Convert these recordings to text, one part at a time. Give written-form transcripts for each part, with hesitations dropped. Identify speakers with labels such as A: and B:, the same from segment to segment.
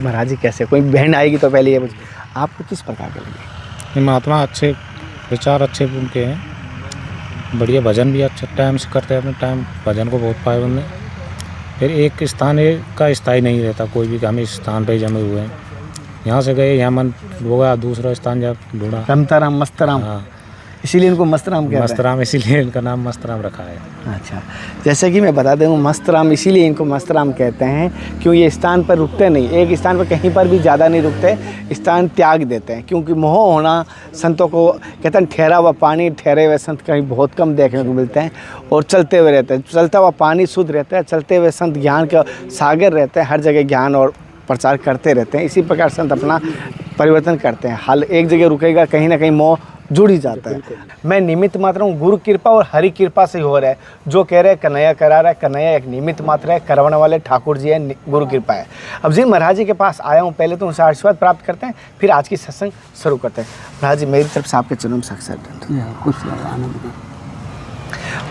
A: महाराज जी कैसे, कोई बहन आएगी तो पहले ये आपको किस प्रकार के लगे?
B: महात्मा अच्छे विचार अच्छे उनके हैं, बढ़िया भजन भी अच्छा टाइम से करते हैं, अपने टाइम भजन को बहुत पाए उन्होंने। फिर एक स्थान का स्थायी नहीं रहता, कोई भी हम इस स्थान पर जमे हुए हैं, यहाँ से गए यहाँ मन होगा, दूसरा स्थान जब ढूंढा
A: रमताराम मस्तराम,
B: हाँ
A: इसीलिए इनको मस्तराम कहते हैं।
B: मस्तराम, इसीलिए इनका नाम मस्तराम रखा है।
A: अच्छा, जैसे कि मैं बता दूँ मस्तराम इसीलिए इनको मस्तराम कहते हैं क्यों ये स्थान पर रुकते नहीं, एक स्थान पर कहीं पर भी ज़्यादा नहीं रुकते, स्थान त्याग देते हैं। क्योंकि मोह होना संतों को कहते हैं, ठहरा हुआ पानी ठहरे हुए संत कहीं बहुत कम देखने को मिलते हैं और चलते हुए रहते हैं। चलता हुआ पानी शुद्ध रहता है, चलते हुए संत ज्ञान का सागर रहते हैं, हर जगह ज्ञान और प्रचार करते रहते हैं। इसी प्रकार संत अपना परिवर्तन करते हैं, हाल एक जगह रुकेगा कहीं ना कहीं मोह जुड़ ही जाता है। मैं निमित्त मात्र हूँ, गुरु कृपा और हरि कृपा से हो रहा है। जो कह रहे हैं कन्हैया करा रहा है, कन्हैया एक निमित्त मात्र है, करवाने वाले ठाकुर जी है, गुरु कृपा है। अब जी महाराज जी के पास आया हूँ, पहले तो उनसे आशीर्वाद प्राप्त करते हैं, फिर आज की सत्संग शुरू करते हैं। महाराज जी मेरी तरफ से आपके चरणों में साक्षात
C: कुछ आनंद।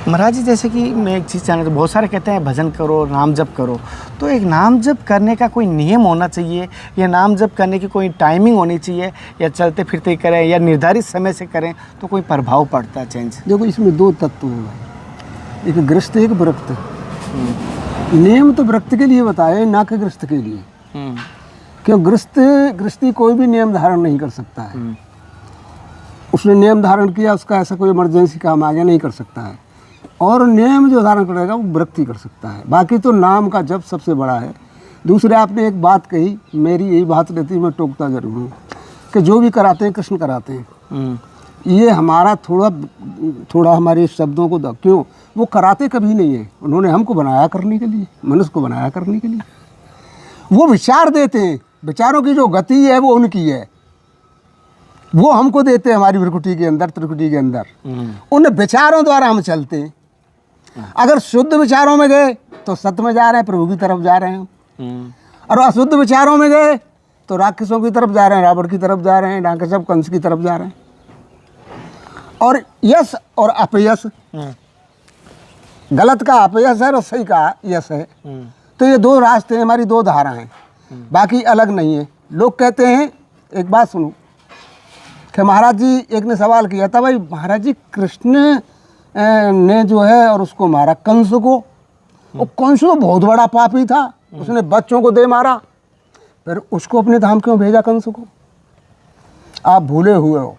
A: महाराज जी जैसे कि मैं एक चीज़ जानना, तो बहुत सारे कहते हैं भजन करो, नाम जप करो, तो एक नाम जप करने का कोई नियम होना चाहिए या नाम जप करने की कोई टाइमिंग होनी चाहिए, या चलते फिरते ही करें या निर्धारित समय से करें तो कोई प्रभाव पड़ता है चेंज?
C: देखो इसमें दो तत्व हैं भाई, एक गृहस्थ एक व्रत। नियम तो व्रत के लिए बताए, ना कि गृहस्थ के लिए। क्यों गृहस्थी कोई भी नियम धारण नहीं कर सकता है। उसने नियम धारण किया, उसका ऐसा कोई इमरजेंसी काम आ गया, नहीं कर सकता है। और नियम जो धारण करेगा वो व्रत ही कर सकता है। बाकी तो नाम का जप सबसे बड़ा है। दूसरे आपने एक बात कही, मेरी यही बात रहती है, मैं टोकता जरूर हूँ कि जो भी कराते हैं कृष्ण कराते हैं। ये हमारा थोड़ा हमारे शब्दों को क्यों, वो कराते कभी नहीं है। उन्होंने हमको बनाया करने के लिए, मनुष्य को बनाया करने के लिए। वो विचार देते हैं, विचारों की जो गति है वो उनकी है, वो हमको देते हैं हमारी भ्रिकुटी के अंदर, त्रिकुटी के अंदर। उन विचारों द्वारा हम चलते हैं। अगर शुद्ध विचारों में गए तो सत्य में जा रहे हैं, प्रभु की तरफ जा रहे हैं। और अशुद्ध विचारों में गए तो राक्षसों की तरफ जा रहे हैं, रावण की तरफ जा रहे हैं, डांकसब कंस की तरफ जा रहे हैं। और यश और अपयश, गलत का अपयश है और सही का यश है। तो ये दो रास्ते हैं, हमारी दो धारा हैं, बाकी अलग नहीं है। लोग कहते हैं, एक बात सुनो कि महाराज जी एक ने सवाल किया था, भाई महाराज जी कृष्ण ने जो है और उसको मारा कंस को, और कंस तो बहुत बड़ा पापी था, उसने बच्चों को दे मारा, फिर उसको अपने धाम क्यों भेजा कंस को? आप भूले हुए हो,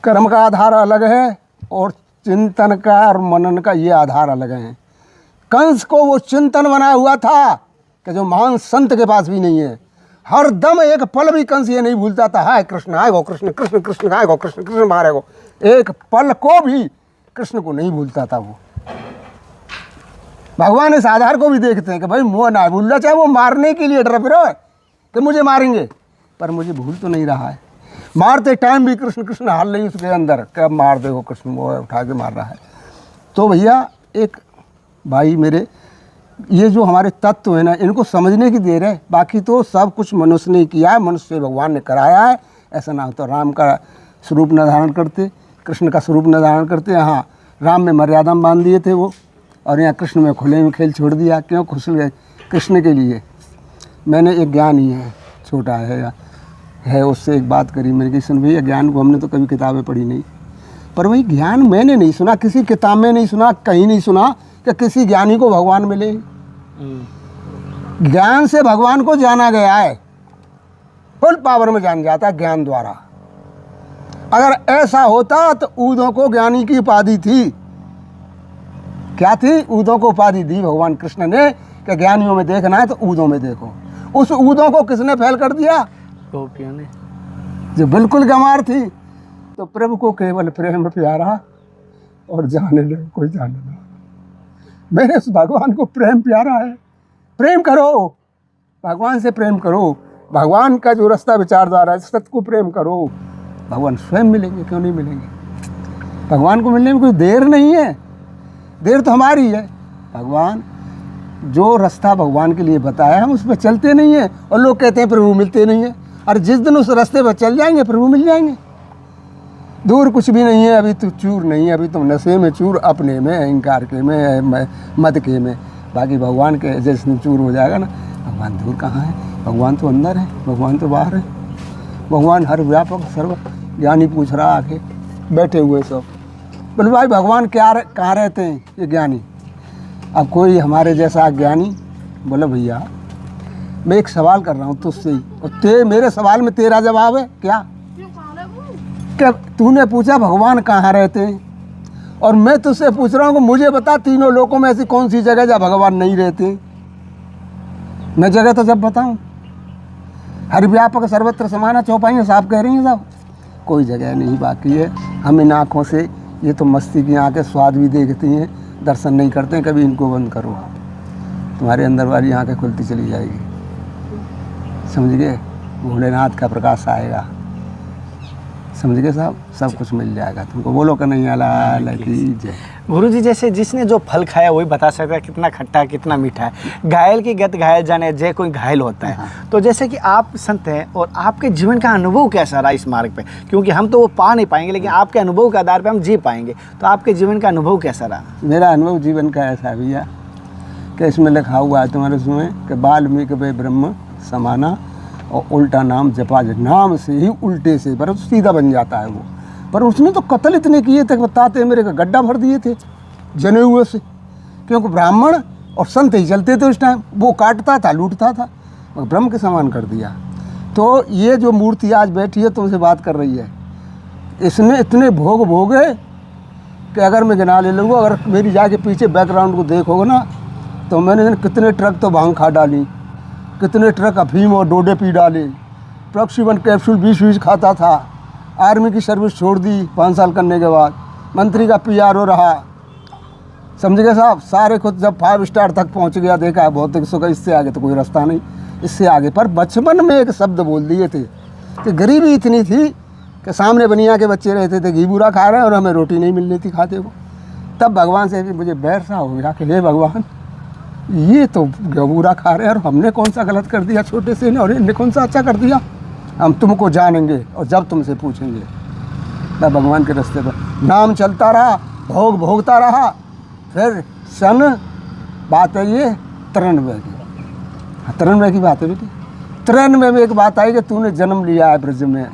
C: कर्म का आधार अलग है और चिंतन का और मनन का ये आधार अलग है। कंस को वो चिंतन बना हुआ था कि जो महान संत के पास भी नहीं है। हर दम एक पल भी कंस ये नहीं भूलता था, हाय कृष्ण आएगो, कृष्ण कृष्ण कृष्ण आएगो, कृष्ण कृष्ण मारेगो। एक पल को भी कृष्ण को नहीं भूलता था वो। भगवान इस आधार को भी देखते हैं कि भाई मुँह ना भूलना, चाहे वो मारने के लिए डर फिर कि मुझे मारेंगे, पर मुझे भूल तो नहीं रहा है। मारते टाइम भी कृष्ण कृष्ण हाल नहीं उसके अंदर, कब मार दे वो कृष्ण, वो उठा के मार रहा है। तो भैया एक भाई मेरे, ये जो हमारे तत्व है ना, इनको समझने की देर है। बाकी तो सब कुछ मनुष्य ने किया है, मनुष्य से भगवान ने कराया है। ऐसा ना हो तो राम का स्वरूप न धारण करते, कृष्ण का स्वरूप न धारण करते। हाँ, राम में मर्यादा में बांध दिए थे वो, और यहाँ कृष्ण में खुले में खेल छोड़ दिया। क्यों खुश गए कृष्ण के लिए? मैंने एक ज्ञान ही है, छोटा है, उससे एक बात करी। मैंने कही सुन भैया, ज्ञान को हमने तो कभी किताबें पढ़ी नहीं, पर वही ज्ञान मैंने नहीं सुना, किसी किताब में नहीं सुना, कहीं नहीं सुना कि किसी ज्ञानी को भगवान मिले। ज्ञान से भगवान को जाना गया है, फुल पावर में जान जाता है ज्ञान द्वारा। अगर ऐसा होता तो ऊदों को ज्ञानी की उपाधि थी। क्या थी? ऊदों को उपाधि दी भगवान कृष्ण ने कि ज्ञानियों में देखना है तो ऊदों में देखो। उस ऊदों को किसने फैल कर दिया?
A: गोपियों ने,
C: जो बिल्कुल गंवार थी। तो प्रभु को केवल प्रेम प्यारा और जाने ले कोई जाने ना। मेरे उस भगवान को प्रेम प्यारा है। प्रेम करो, भगवान से प्रेम करो। भगवान का जो रास्ता विचार द्वारा है, सत्य को प्रेम करो, भगवान स्वयं मिलेंगे। क्यों नहीं मिलेंगे? भगवान को मिलने में कोई देर नहीं है, देर तो हमारी है। भगवान जो रास्ता भगवान के लिए बताया, हम उस पर चलते नहीं हैं। और लोग कहते हैं प्रभु मिलते नहीं हैं। और जिस दिन उस रास्ते पर चल जाएंगे प्रभु मिल जाएंगे। दूर कुछ भी नहीं है, अभी तो चूर नहीं है, अभी तुम नशे में चूर, अपने में अहंकार के में मद के में। बाकी भगवान के जैसे चूर हो जाएगा ना, भगवान दूर कहाँ है? भगवान तो अंदर है, भगवान तो बाहर है। भगवान हर व्यापक सर्व ज्ञानी पूछ रहा आके बैठे हुए सब, बोले भाई भगवान क्या कहाँ रहते हैं ये ज्ञानी। अब कोई हमारे जैसा ज्ञानी बोले भैया मैं एक सवाल कर रहा हूँ तुझसे ही, और मेरे सवाल में तेरा जवाब है क्या? क्या तूने पूछा भगवान कहाँ रहते हैं, और मैं तुझसे पूछ रहा हूँ कि मुझे बता तीनों लोकों में ऐसी कौन सी जगह जहाँ भगवान नहीं रहते। मैं जगह तो जब बताऊँ, हर व्यापक सर्वत्र समाना चौपाइयाँ साफ कह रही हैं साहब, कोई जगह नहीं बाकी है। हम इन आँखों से ये तो मस्ती की आँखें स्वाद भी देखती हैं, दर्शन नहीं करते हैं। कभी इनको बंद करो, तुम्हारे अंदर वाली आँखें खुलती चली जाएगी, समझ गए? भोलेनाथ का प्रकाश आएगा, समझ गए साहब, सब कुछ मिल जाएगा तुमको। बोलो कि नहीं अला की जय।
A: गुरुजी जैसे जिसने जो फल खाया वही बता सकता है कितना खट्टा है कितना मीठा है। घायल की गत घायल जाने, जय कोई घायल होता है। तो जैसे कि आप संत हैं और आपके जीवन का अनुभव कैसा रहा इस मार्ग पे, क्योंकि हम तो वो पा नहीं पाएंगे लेकिन आपके अनुभव के आधार पे हम जी पाएंगे। तो आपके जीवन का अनुभव कैसा रहा?
C: मेरा अनुभव जीवन का ऐसा है भैया कि इसमें लिखा हुआ है तुम्हारे उसमें कि वाल्मीकि वे ब्रह्म समाना, और उल्टा नाम जपा, नाम से ही उल्टे से पर सीधा बन जाता है वो। पर उसने तो कत्ल इतने किए थे, बताते मेरे का गड्ढा भर दिए थे जने हुए से, क्योंकि ब्राह्मण और संत ही चलते थे उस टाइम। वो काटता था लूटता था, ब्रह्म के समान कर दिया। तो ये जो मूर्ति आज बैठी है तुमसे बात कर रही है, इसने इतने भोग भोगे कि अगर मैं गिना ले लूँगा, अगर मेरी जाके पीछे बैकग्राउंड को देखोगे ना तो मैंने कितने ट्रक तो भांग खा डाली, कितने ट्रक अफीम और डोडे पी डाले, प्रॉक्सीवन कैप्सूल 20-20 खाता था, आर्मी की सर्विस छोड़ दी 5 साल करने के बाद, मंत्री का PRO रहा, समझ गए साहब। सारे खुद जब 5 स्टार तक पहुंच गया, देखा है भौतिक सुख, इससे आगे तो कोई रास्ता नहीं, इससे आगे। पर बचपन में एक शब्द बोल दिए थे कि गरीबी इतनी थी कि सामने बनिया के बच्चे रहते थे घी बूरा खा रहे हैं और हमें रोटी नहीं मिल रही थी खाते को। तब भगवान से मुझे बैर सा हो गया कि हे भगवान, ये तो गबूरा खा रहे हैं और हमने कौन सा गलत कर दिया छोटे से ने, और इनने कौन सा अच्छा कर दिया। हम तुमको जानेंगे और जब तुमसे पूछेंगे। मैं भगवान के रास्ते पर नाम चलता रहा, भोग भोगता रहा। फिर सन बात है ये 93 की, 93 की बात है बेटी। 93 में एक बात आई कि तूने जन्म लिया है ब्रज में।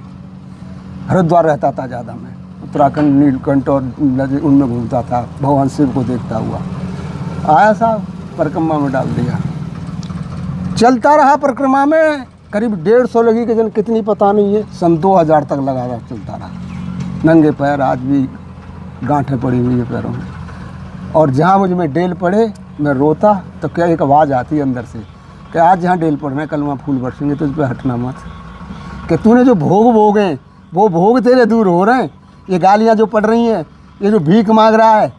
C: हरिद्वार रहता था ज़्यादा मैं, उत्तराखंड नीलकंठ और उनमें घूमता था, भगवान शिव को देखता हुआ आया साहब, परिक्रमा में डाल दिया। चलता रहा परिक्रमा में, करीब 150 लगी कि जन कितनी पता नहीं है, सन 2000 तक लगा रहा, चलता रहा। नंगे पैर, आज भी गांठें पड़ी हुई है पैरों में। और जहाँ मुझ में डेल पड़े मैं रोता तो क्या एक आवाज़ आती है अंदर से कि आज जहाँ डेल पड़ रहे हैं कल वहाँ फूल बरसेंगे, तो इस पर हटना मत। कि तूने जो भोग भोगे वो भोग तेरे दूर हो रहे हैं। ये गालियाँ जो पड़ रही हैं, ये जो भीख मांग रहा है,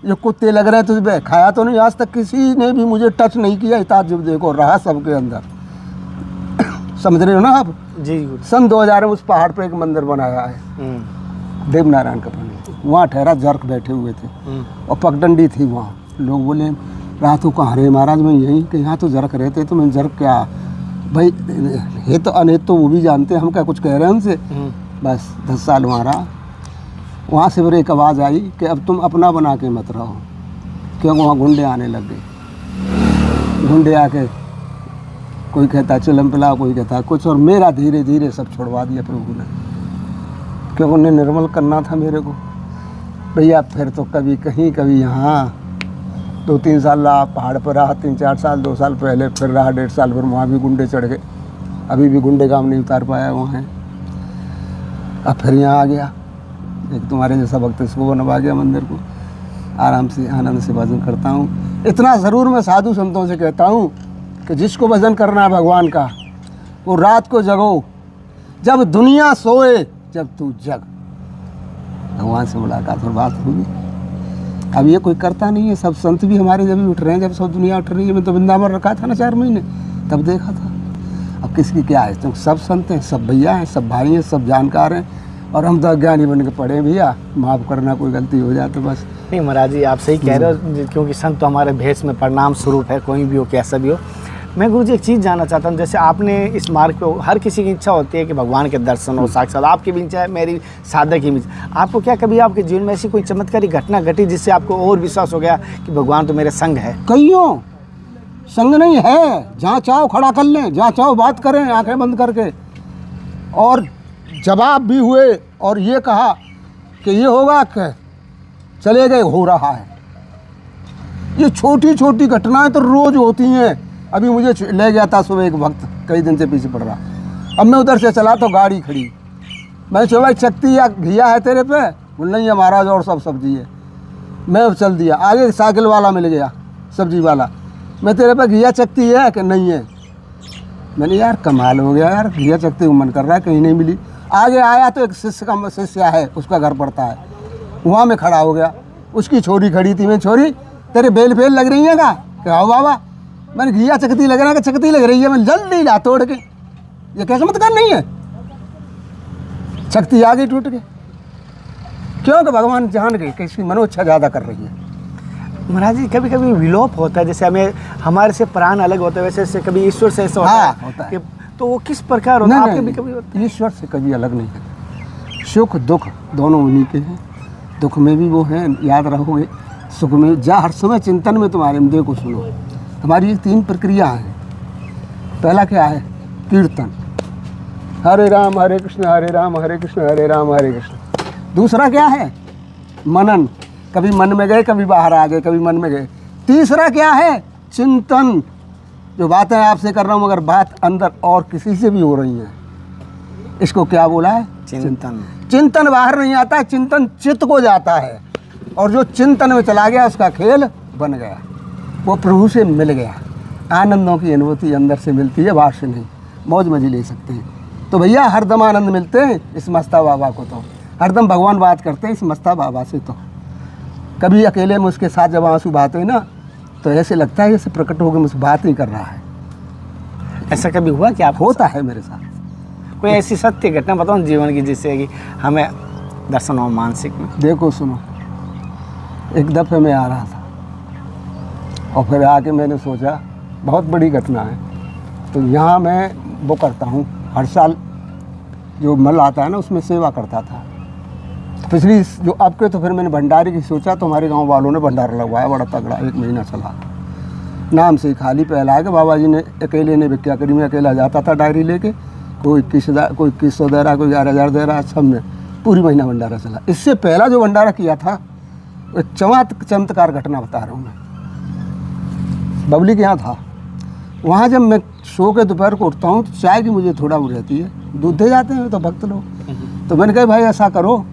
C: जो कुत्ते लग रहे हैं तुझ पे, खाया तो नहीं आज तक किसी ने भी मुझे टच नहीं किया। इताद जब देखो रहा सबके अंदर, समझ रहे हो ना आप
A: जी।
C: सन 2000 में उस पहाड़ पे एक मंदिर बनाया है, देवनारायण का पानी। वहाँ ठहरा जर्क बैठे हुए थे और पगडंडी थी वहाँ। लोग बोले रात को कहाँ रहे महाराज? मैं यहीं कि यहाँ तो जर्क रहते। तो मैं जर्क क्या भाई, ये तो अनेत तो वो भी जानते हैं, हम क्या कुछ कह रहे हैं उनसे। बस 10 साल वहाँ रहा। वहाँ से फिर एक आवाज़ आई कि अब तुम अपना बना के मत रहो, क्योंकि वहाँ गुंडे आने लग गए। गुंडे आके कोई कहता चिलम पिला, कोई कहता कुछ, और मेरा धीरे धीरे सब छोड़वा दिया प्रभु ने, क्योंकि उन्हें निर्मल करना था मेरे को भैया। फिर तो कभी कहीं कभी यहाँ 2-3 साल रहा, पहाड़ पर रहा 3-4 साल, 2 साल पहले फिर रहा 1.5 साल, फिर वहाँ भी गुंडे चढ़ गए। अभी भी गुंडे काम नहीं उतार पाया वहाँ है। अब फिर यहाँ आ गया, एक तुम्हारे जैसा भक्त इसको बनवा गया मंदिर को। आराम से आनंद से भजन करता हूँ। इतना ज़रूर मैं साधु संतों से कहता हूँ कि जिसको भजन करना है भगवान का, वो रात को जगो, जब दुनिया सोए जब तू जग, भगवान से मुलाकात और बात होगी। अब ये कोई करता नहीं है। सब संत भी हमारे जब भी उठ रहे हैं, जब सब दुनिया उठ रही है। मैं तो वृंदावन रखा था ना 4 महीने, तब देखा था। अब किसकी क्या है, तो सब संत हैं, सब भैया हैं, सब भाई हैं, सब जानकार हैं, और हम तो अज्ञानी बन के पड़े हैं भैया। माफ़ करना, कोई गलती हो जाए तो बस।
A: नहीं महाराज जी, आप सही कह रहे हो, क्योंकि संत तो हमारे भेष में प्रणाम स्वरूप है, कोई भी हो कैसा भी हो। मैं गुरुजी एक चीज़ जानना चाहता हूँ, जैसे आपने इस मार्ग पे, हर किसी की इच्छा होती है कि भगवान के दर्शन हो साक्षात, आपकी भी इच्छा है, मेरी साधक की भी। आपको क्या कभी आपके जीवन में ऐसी कोई चमत्कारी घटना घटी जिससे आपको और विश्वास हो गया कि भगवान तो मेरे संग है?
C: कईयों संग नहीं है, जहाँ चाहो खड़ा कर लें, जहाँ चाहो बात करें आंखें बंद करके। और जवाब भी हुए और ये कहा कि ये होगा कि चले गए, हो रहा है। ये छोटी छोटी घटनाएं तो रोज़ होती हैं। अभी मुझे ले गया था सुबह एक वक्त, कई दिन से पीछे पड़ रहा। अब मैं उधर से चला तो गाड़ी खड़ी, मैं सोचा भाई चकती या घिया है तेरे पे? बोल नहीं है महाराज, और सब सब्जी है। मैं अब चल दिया, आगे साइकिल वाला मिल गया, सब्जी वाला। मैं तेरे पे घिया चकती है कि नहीं है? मैंने यार कमाल हो गया यार, घिया चकती को मन कर रहा है, कहीं नहीं मिली। आगे आया तो एक शिष्य है, उसका घर पड़ता है, वहाँ मैं खड़ा हो गया। उसकी छोरी खड़ी थी, मैं छोरी तेरे बेल फेल लग रही है का? हाँ बाबा। मैंने घिया चकती लग रहा है कि चकती लग रही है? मैं जल्दी ला तोड़ के, ये कैसे चमत्कार नहीं है? चकती आ गई टूट के। क्योंकि भगवान जान गए कि इसकी मनोच्छा ज़्यादा कर रही है।
A: महाराज जी कभी कभी विलोप होता है, जैसे हमें हमारे से प्राण अलग होते हैं, वैसे ऐसे कभी ईश्वर से ऐसा होता
C: हाँ,
A: है
C: होता है।
A: कि तो वो किस प्रकार होता है? आपके भी कभी होता
C: ईश्वर से कभी अलग नहीं है। सुख दुख दोनों उन्हीं के हैं। दुख में भी वो हैं, याद रखोगे। सुख में जा हर समय चिंतन में तुम्हारे मुद्दे को सुनो। हमारी ये 3 प्रक्रिया हैं। पहला क्या है? कीर्तन, हरे राम हरे कृष्ण हरे कृष्ण हरे राम हरे कृष्ण। दूसरा क्या है? मनन, कभी मन में गए, कभी बाहर आ गए, कभी मन में गए। तीसरा क्या है? चिंतन, जो बातें आपसे कर रहा हूँ मगर बात अंदर और किसी से भी हो रही हैं। इसको क्या बोला है?
A: चिंतन।
C: चिंतन बाहर नहीं आता है, चिंतन चित्त को जाता है, और जो चिंतन में चला गया उसका खेल बन गया, वो प्रभु से मिल गया। आनंदों की अनुभूति अंदर से मिलती है, बाहर से नहीं। मौज मजे ले सकते हैं। तो भैया हरदम आनंद मिलते हैं इस मस्ता बाबा को, तो हरदम भगवान बात करते हैं इस मस्ता बाबा से। तो कभी अकेले में उसके साथ जब आंसू बहाते हैं ना, तो ऐसे लगता है जैसे प्रकट होकर मुझसे बात ही कर रहा है।
A: ऐसा कभी हुआ कि आप
C: होता है मेरे साथ।
A: कोई ऐसी सत्य घटना बताओ जीवन की, जिससे कि हमें दर्शन हो मानसिक में?
C: देखो सुनो, एक दफ़े मैं आ रहा था और फिर आके मैंने सोचा बहुत बड़ी घटना है। तो यहाँ मैं वो करता हूँ, हर साल जो मल आता है ना उसमें सेवा करता था। पिछली जो अब के, तो फिर मैंने भंडारे की सोचा, तो हमारे गांव वालों ने भंडारा लगवाया बड़ा तगड़ा, 1 महीना चला। नाम से ही खाली पहला है कि बाबा जी ने अकेले ने भिक्षा करी। मैं अकेला जाता था डायरी लेके, कोई 2100 दे रहा, कोई 11,000 दे रहा, सब में पूरी महीना भंडारा चला। इससे पहला जो भंडारा किया था, एक चमत्कार घटना बता रहा हूँ मैं। बबली के यहाँ था, वहाँ जब मैं सो के दोपहर को उठता हूँ तो चाय की मुझे थोड़ा वो रहती है, दूध दे जाते हैं तो भक्त लोग। तो मैंने कहा भाई ऐसा करो,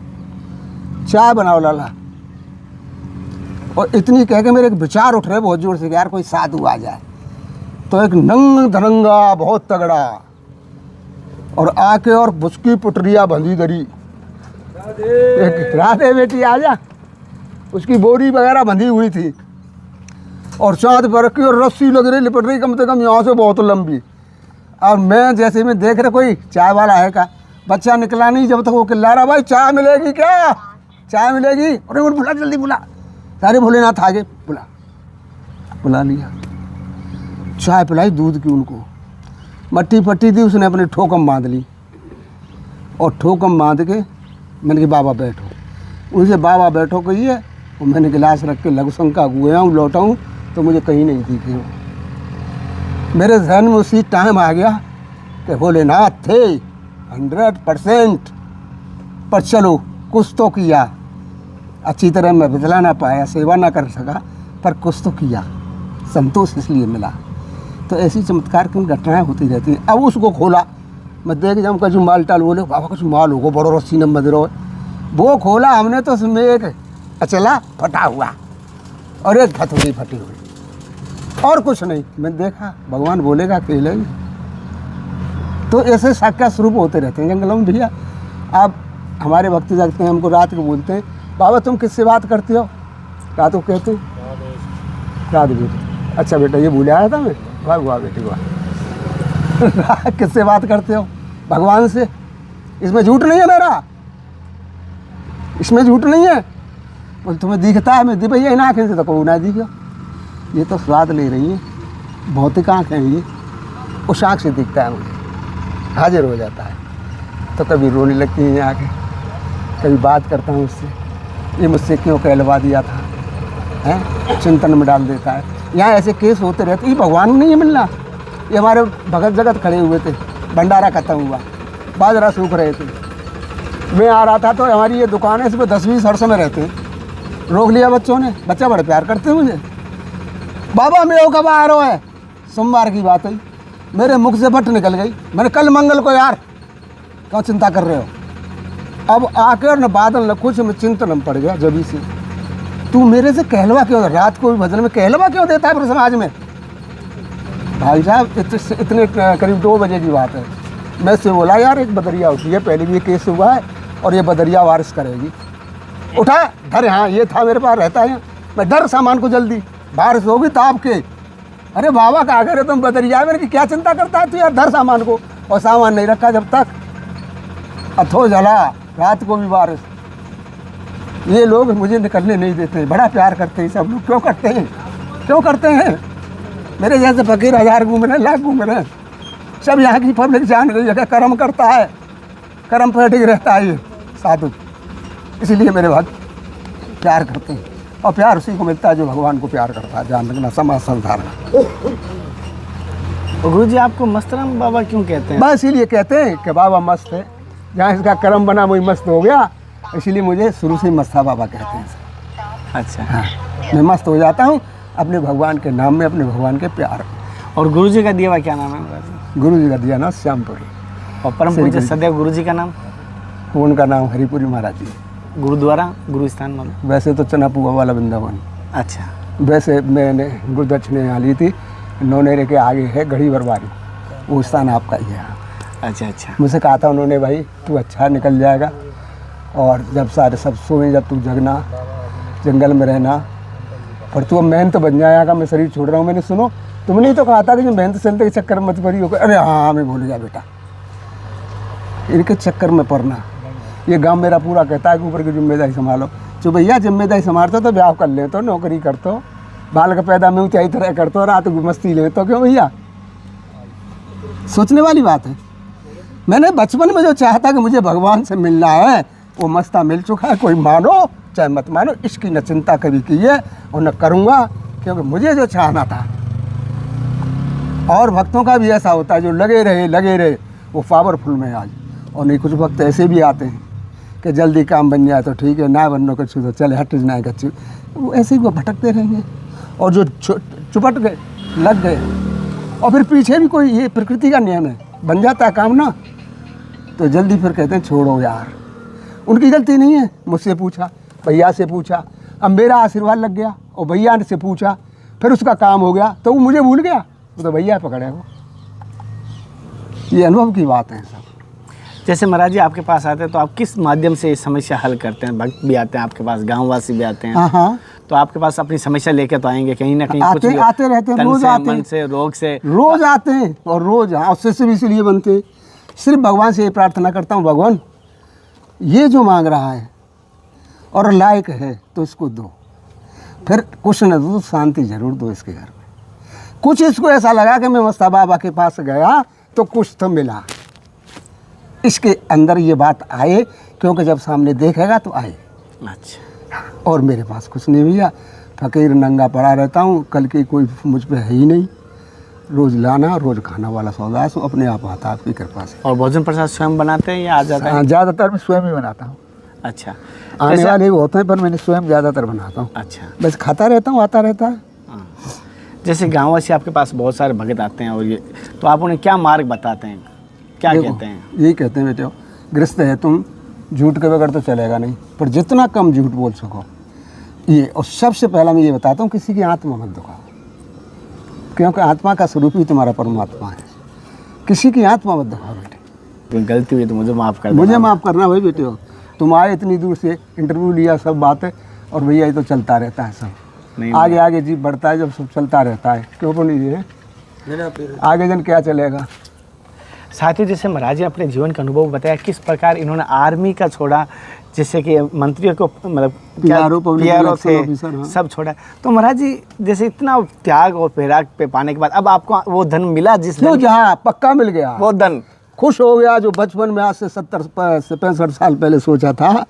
C: चाय बनाओ लाला। और इतनी कह के मेरे एक विचार उठ रहे बहुत जोर से कि यार कोई साधु आ जाए। तो एक नंग धरंगा बहुत तगड़ा और आके और बुसकी पुटरिया बंधी दरी, एक राधे बेटी आ जा, उसकी बोरी वगैरह बंधी हुई थी और चाँद पर की और रस्सी लग रही, लिपट रही कम से कम यहाँ से बहुत लंबी। और मैं जैसे में देख रहा कोई चाय वाला है का, बच्चा निकला नहीं जब तक वो चिल्ला रहा भाई चाय मिलेगी क्या, चाय मिलेगी। अरे वो बुला जल्दी बुला, सारे भोलेनाथ आगे बुला लिया। चाय पिलाई दूध की उनको, मट्टी पट्टी थी, उसने अपने ठोकम बांध ली और ठोकम बांध के मैंने कहा बाबा बैठो। उनसे बाबा बैठो कही है, और मैंने गिलास रख के लघु शंका गया हूँ, लौटा हूँ तो मुझे कहीं नहीं दिखे वो। मेरे जहन में उसी टाइम आ गया कि भोलेनाथ थे 100%, पर चलो कुछ तो किया। अच्छी तरह मैं बदला ना पाया, सेवा ना कर सका, पर कुछ तो किया, संतोष इसलिए मिला। तो ऐसी चमत्कार की घटनाएं होती रहती हैं। अब उसको खोला, मैं देख जाऊँ कुछ माल टाल, बोले बाबा कुछ माल होगा बड़ो रस्सी न मदरो। वो खोला हमने तो उसमें एक अचला फटा हुआ और एक धतूरी फटी हुई और कुछ नहीं। मैंने देखा भगवान बोलेगा अकेले ही। तो ऐसे साक्षात स्वरूप होते रहते हैं जंगलों में भैया। आप हमारे भक्ति जागते हैं, हमको रात को बोलते हैं बाबा तुम किससे बात करते हो? रात को कहते रात बेटी। अच्छा बेटा ये भूल आया था मैं, वाह बेटी वाह। किससे बात करते हो? भगवान से। इसमें झूठ नहीं है मेरा, इसमें झूठ नहीं है। बोल तुम्हें दिखता है, मैं दी भैया इन आँखें से तो को ना दिखो, ये तो स्वाद ले रही है, भौतिक आँख है ये, उस आँख से दिखता है मुझे, हाजिर हो जाता है। तो कभी रोने लगती हैं आँखें, कभी बात करता हूँ उससे, ये मुझसे क्यों कहलवा दिया था, हैं, चिंतन में डाल देता है। यहाँ ऐसे केस होते रहते, ये भगवान नहीं है मिलना। ये हमारे भगत जगत खड़े हुए थे, भंडारा खत्म हुआ, बाजरा सूख रहे थे, मैं आ रहा था तो हमारी ये दुकान है, इस पर 10-20 हर्ष में रहते हैं, रोक लिया बच्चों ने। बच्चा बड़े प्यार करते हैं मुझे, बाबा मेरे कब आ रहा है, सोमवार की बात है, मेरे मुख से बट निकल गई। मैंने कल मंगल को, यार क्यों चिंता कर रहे हो? अब आकर न बादल न कुछ, में चिंतन में पड़ गया जब से। तू मेरे से कहलवा क्यों, रात को भी भजन में कहलवा क्यों देता है पूरे समाज में? भाई साहब इतने करीब 2 बजे की बात है, मैं से बोला यार एक बदरिया उठी है, पहले भी ये केस हुआ है और ये बदरिया वारिस करेगी। उठा धर, हाँ ये था मेरे पास रहता है, मैं डर सामान को जल्दी बारिश होगी ताप के। अरे बाबा कहा करे तुम बदरिया में, कि क्या चिंता करता है तू यार, धर सामान को। और सामान नहीं रखा जब तक, अथो जला, रात को भी बारिश। ये लोग मुझे निकलने नहीं देते, बड़ा प्यार करते हैं सब लोग। क्यों करते हैं, क्यों करते हैं? मेरे जैसे फकीर 1000 घूम रहे हैं, लाख घूम रहे हैं, सब यहाँ की पब्लिक जान रही है कि कर्म करता है, कर्म पर टिक रहता है ये साधु। इसलिए मेरे भक्त प्यार करते हैं, और प्यार उसी को मिलता है जो भगवान को प्यार करता है। जान रखना, समाज संधारना।
A: गुरु जी आपको मस्तराम बाबा क्यों कहते हैं?
C: बस इसीलिए कहते हैं कि बाबा मस्त है, जहाँ इसका कर्म बना वही मस्त हो गया, इसीलिए मुझे शुरू से मस्ता बाबा कहते हैं।
A: अच्छा,
C: हाँ, मैं मस्त हो जाता हूँ अपने भगवान के नाम में, अपने भगवान के प्यार में।
A: और गुरु जी का दिया हुआ क्या नाम है महाराज?
C: गुरु जी का दिया नाम श्यामपुरी,
A: और परम पूज्य सदैव गुरु जी का नाम?
C: उनका नाम हरिपुरी महाराज जी।
A: गुरुद्वारा, गुरु स्थान मतलब?
C: वैसे तो चनापुआ वाला वृंदावन।
A: अच्छा,
C: वैसे मैंने गुरुदक्षिणे यहाँ ली थी, नौनेरे के आगे है गढ़ी बरवारी, वो स्थान आपका ही है।
A: अच्छा अच्छा।
C: मुझसे कहा था उन्होंने, भाई तू अच्छा निकल जाएगा, और जब सारे सब सोए, जब तू जगना, जंगल में रहना, पर तू अब मेहनत बन जाएगा, मैं शरीर छोड़ रहा हूँ। मैंने सुनो, तुमने ही तो कहा था कि जो मेहनत चलते के चक्कर मत पड़ी हो। अरे हाँ, मैं भूल गया बेटा, इनके चक्कर में पड़ना। ये गांव मेरा पूरा कहता है कि ऊपर की जिम्मेदारी संभालो। जो भैया जिम्मेदारी संभालते तो ब्याह कर ले, तो नौकरी कर, तो बाल का पैदा में ऊँचाई तरह कर, तो रात को मस्ती ले, तो क्यों भैया? सोचने वाली बात है। मैंने बचपन में जो चाहता कि मुझे भगवान से मिलना है, वो मस्ता मिल चुका है। कोई मानो चाहे मत मानो, इसकी न चिंता कभी की है और न करूँगा, क्योंकि मुझे जो चाहना था। और भक्तों का भी ऐसा होता है जो लगे रहे वो पावरफुल में आज। और नहीं, कुछ भक्त ऐसे भी आते हैं कि जल्दी काम बन जाए तो ठीक है, ना बनने को तो चले हट जाए कच्ची, वो ऐसे ही वो भटकते रहेंगे। और जो चुपट गए, लग गए, और फिर पीछे भी कोई, ये प्रकृति का नियम है, बन जाता है काम ना, तो जल्दी फिर कहते हैं छोड़ो यार। उनकी गलती नहीं है, मुझसे पूछा, भैया से पूछा, अब मेरा आशीर्वाद लग गया, और भैया से पूछा, फिर उसका काम हो गया, तो वो मुझे भूल गया, वो तो भैया पकड़े वो। ये अनुभव की बात है सब।
A: जैसे महाराज जी आपके पास आते हैं तो आप किस माध्यम से ये समस्या हल करते हैं? भक्त भी आते हैं आपके पास, गांववासी भी आते हैं,
C: हाँ,
A: तो आपके पास अपनी समस्या लेके तो आएंगे कहीं ना कहीं। कुछ भी
C: आते रहते हैं, रोज आते हैं,
A: मन से, रोग से
C: रोज आते हैं, और रोज शिष्य भी इसलिए बनते हैं। सिर्फ भगवान से ये प्रार्थना करता हूँ, भगवान ये जो मांग रहा है और लायक है तो इसको दो, फिर कुछ न दो, शांति जरूर दो इसके घर में। कुछ इसको ऐसा लगा कि मैं मस्ता बाबा के पास गया तो कुछ तो मिला, इसके अंदर ये बात आए, क्योंकि जब सामने देखेगा तो आए।
A: अच्छा,
C: और मेरे पास कुछ नहीं भैया, फकीर नंगा पड़ा रहता हूँ, कल की कोई मुझ पे है ही नहीं, रोज़ लाना रोज़ खाना वाला सौदा है, सो अपने आप आता है आपकी कृपा से।
A: और भोजन प्रसाद स्वयं बनाते हैं या आ जाता है?
C: ज़्यादातर मैं स्वयं ही बनाता हूँ।
A: अच्छा,
C: आने वाले भी होते हैं, पर मैंने स्वयं ज़्यादातर बनाता हूँ।
A: अच्छा,
C: बस खाता रहता हूँ, आता रहता है।
A: जैसे गाँववासी आपके पास बहुत सारे भगत आते हैं, और ये तो आप उन्हें क्या मार्ग बताते हैं, क्या कहते हैं?
C: यही कहते हैं, बेटे गृहस्थ है तुम, झूठ के बगैर तो चलेगा नहीं, पर जितना कम झूठ बोल सको ये। और सबसे पहला मैं ये बताता हूँ, किसी की आत्मा मत दुखाओ, क्योंकि आत्मा का स्वरूप ही तुम्हारा परमात्मा है। किसी की आत्मा मत दुखाओ बेटे।
A: गलती हुई तो मुझे माफ़ कर देना।
C: मुझे माफ़ करना भाई बेटे, हो तुम आए इतनी दूर से, इंटरव्यू लिया, सब बात है, और भैया ये तो चलता रहता है सब,
A: नहीं,
C: आगे आगे जीव बढ़ता है जब सब चलता रहता है, क्यों पर नहीं है आगे जन क्या चलेगा।
A: साथ ही जैसे महाराज जी अपने जीवन का अनुभव बताया, किस प्रकार इन्होंने आर्मी का छोड़ा, जैसे कि मंत्रियों को मतलब PRO थे, सब छोड़ा। तो महाराज जी जैसे इतना त्याग और पैराग पे पाने के बाद अब आपको वो धन मिला, जिस
C: जो जहाँ पक्का मिल गया
A: वो धन
C: खुश हो गया, जो बचपन में आज से 70 से 65 साल पहले सोचा था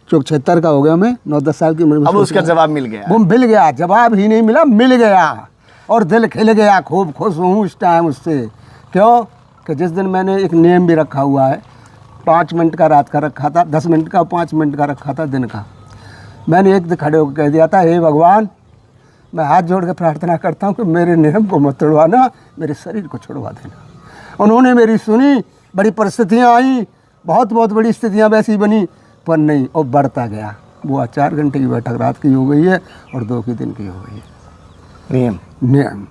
C: चौक 76 का हो गया मैं, 9-10 साल की उम्र में।
A: अब उसका जवाब मिल गया।
C: वो मिल गया, जवाब ही नहीं मिला, मिल गया। और दिल खिल गया, खूब खुश हूँ इस टाइम उससे। क्यों कि जिस दिन मैंने एक नियम भी रखा हुआ है, 5 मिनट का रात का रखा था, 10 मिनट का, 5 मिनट का रखा था दिन का। मैंने एक दिन खड़े होकर कह दिया था, हे भगवान, मैं हाथ जोड़ के प्रार्थना करता हूँ कि मेरे नियम को मत तोड़वाना, मेरे शरीर को छुड़वा देना। उन्होंने मेरी सुनी, बड़ी परिस्थितियाँ आई, बहुत बड़ी स्थितियाँ वैसी बनी, पर नहीं, और बढ़ता गया। वो 4 घंटे की बैठक रात की हो गई है और 2 की दिन की हो गई है। नियम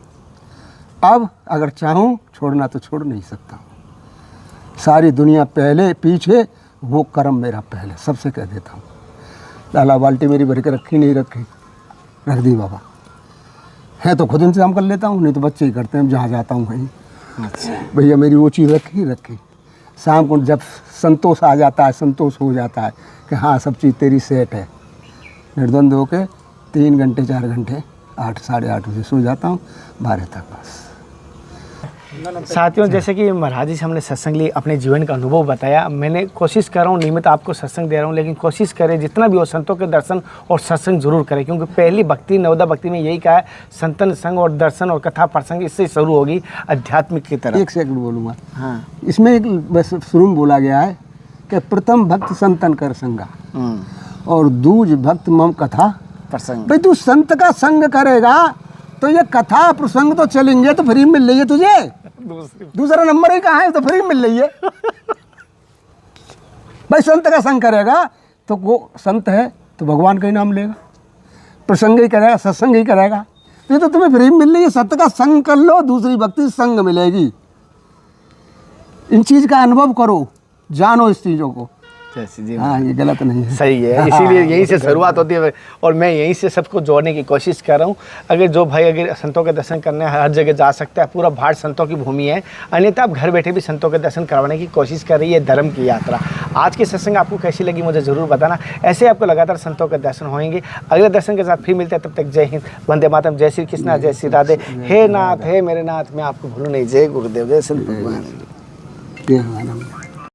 C: अब अगर चाहूँ छोड़ना तो छोड़ नहीं सकता। सारी दुनिया पहले पीछे, वो कर्म मेरा पहले, सबसे कह देता हूँ। लाला बाल्टी मेरी भर के रखी नहीं रखी, रख दी बाबा, है तो खुद इंतजाम कर लेता हूँ, नहीं तो बच्चे ही करते हैं जहाँ जाता हूँ कहीं।
A: अच्छा
C: भैया मेरी वो चीज़ रखी। शाम को जब संतोष आ जाता है, संतोष हो जाता है कि हाँ सब चीज़ तेरी सेट है, निर्द्वंद होके 3 घंटे 4 घंटे 8 साढ़े 8 बजे सो जाता हूँ, 12 तक बस।
A: साथियों, जैसे कि महाराज जी से हमने सत्संग लिए, अपने जीवन का अनुभव बताया। मैंने कोशिश कर रहा हूँ, नियमित आपको सत्संग दे रहा हूँ, लेकिन कोशिश करें जितना भी हो संतों के दर्शन और सत्संग जरूर करें, क्योंकि पहली भक्ति नवोदय भक्ति में यही कहा है, संतन संग और दर्शन और कथा प्रसंग, इससे शुरू होगी आध्यात्मिक की तरफ।
C: 1 सेकंड बोलूँगा।
A: हाँ।
C: इसमें एक बस शुरू में बोला गया है कि प्रथम भक्त संतन कर संगा और दूज भक्त मम कथा
A: प्रसंग।
C: भाई तू संत का संग करेगा तो ये कथा प्रसंग तो चलेंगे, तो फ्री मिल रही है तुझे, दूसरा नंबर ही कहाँ है, तो फ्री मिल रही है। भाई संत का संग करेगा तो वो संत है तो भगवान का ही नाम लेगा, प्रसंग ही करेगा, सत्संग ही करेगा, तो ये तो तुम्हें फ्री मिल रही है। सत्य का संग कर लो, दूसरी भक्ति संग मिलेगी। इन चीज़ का अनुभव करो, जानो इस चीज़ों को।
A: जी
C: हाँ, ये गलत नहीं है,
A: सही है। इसीलिए यहीं से शुरुआत होती है और मैं यहीं से सबको जोड़ने की कोशिश कर रहा हूँ। अगर जो भाई अगर संतों के दर्शन करने हर जगह जा सकता है, पूरा भारत संतों की भूमि है, अन्यथा आप घर बैठे भी संतों के दर्शन करवाने की कोशिश कर रही है धर्म की यात्रा। आज की सत्संग आपको कैसी लगी मुझे ज़रूर बताना। ऐसे आपको लगातार संतों के दर्शन होंगे। अगले दर्शन के साथ फिर मिलते हैं, तब तक जय हिंद, वंदे मातरम, जय श्री कृष्णा, जय श्री राधे। हे नाथ, हे मेरे नाथ, मैं आपको भूलूं नहीं। जय गुरुदेव, जय संत भगवान।
C: ये हमारा